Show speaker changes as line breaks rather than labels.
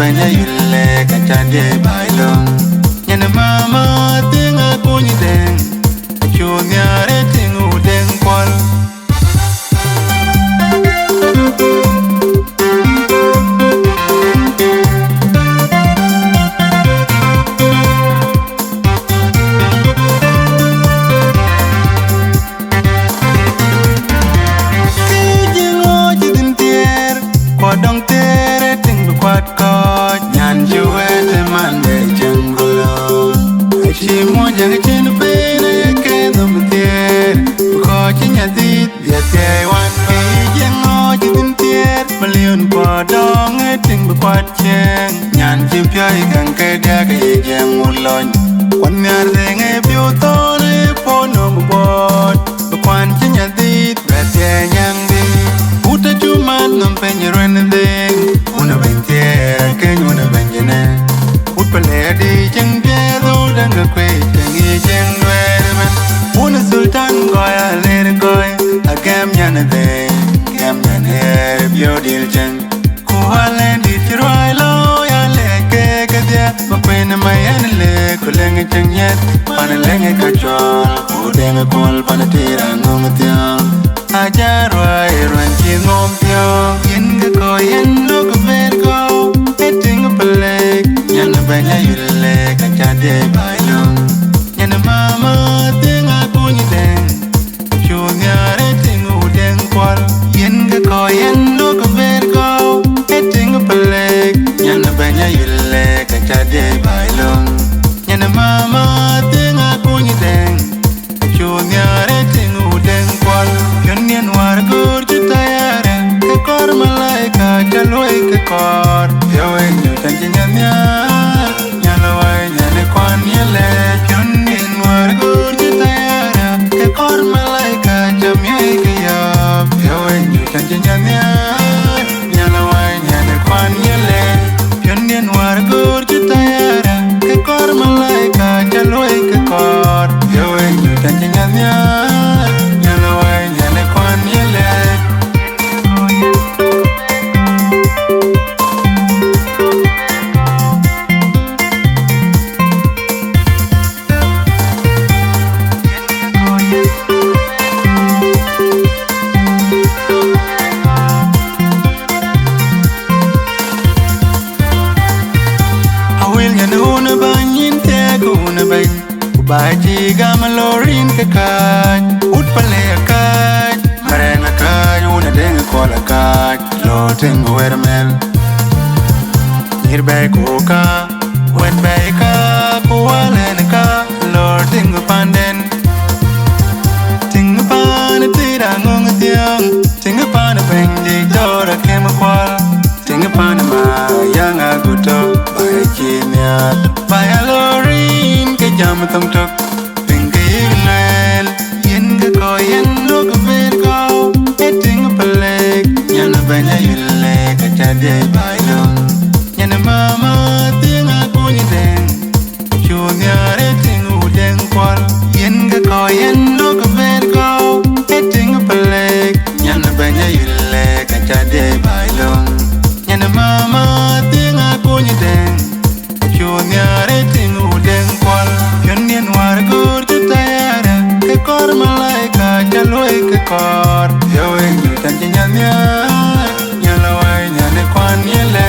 banya yule kachande bailong. Nyana mama tinga kunyi deng, chunyare tingu deng kwal. Dong tere ting bu kwat ko nyan juwe te mande jang bulo achi mo jang chen pe ne ke no mtier ko chinya dit dia te wan pe jang o jin tier malion ko dong ting bu kwat cheng nyan jim pyai kang ke da ke jang ulon kwan nyar de nge pyo to ne po no bot bu kwan chinya dit be te nyang di uta chuman nom pe nyren ding una bentiera ke una benjene ut peledi jeng pedo dang kwe tengi jeng werman una sultan goya ler goy agam nyane de gam nyane bio dil jeng ko halen di tiroi lo ya le ke dia mapena mayan le kuleng jeng yet paneleng ka chol udeng kol panatira ngomtia ajarwai ran chi ngom pyo yen ga ko yen lo ka ver ko eting pelek nyan banya yule ka chade bailong nyan mama tinga kunyi deng chunyare tingu deng kwal yen ga ko yen lo ka ver ko eting pelek nyan banya yule ka chade bailong nyan mama tinga kunyi deng chunyare tingu deng kwal Yonien war gur jutayare ke kor malaika jaloi ke kor Yowe nyutan jinyanya nyalawai nyane kwan yele Yonien war gur jutayare ke kor malaika jamyai ke yab Yowe nyutan jinyanya nyalawai nyane kwan yele Yonien war gur jutayare ke kor malaika jaloi ke kor Yowe nyutan jinyanya Baji gamalorin kakaj ut pale akaj mareng akaj una deng kola akaj lo ting wermel nirbe koka wen beka kualen ka lo ting panden ting pan tira ngong tiang ting pan bendi dora kem kwal ting pan ma yang aguto baji nyat bayalorin ke jam tong tok Banya yule ka chade bailong Nyana mama tinga kunyi deng Chunyare tingu deng kwal Yen ga ko yen lo ka ver ko Eting pelek Nyana banya yule ka chade bailong Nyana mama tinga kunyi deng Chunyare tingu deng kwal Yonien war gur jutayare ke kor malaika jaloi ke kor Yowe nyutan jinyanya Kwan yele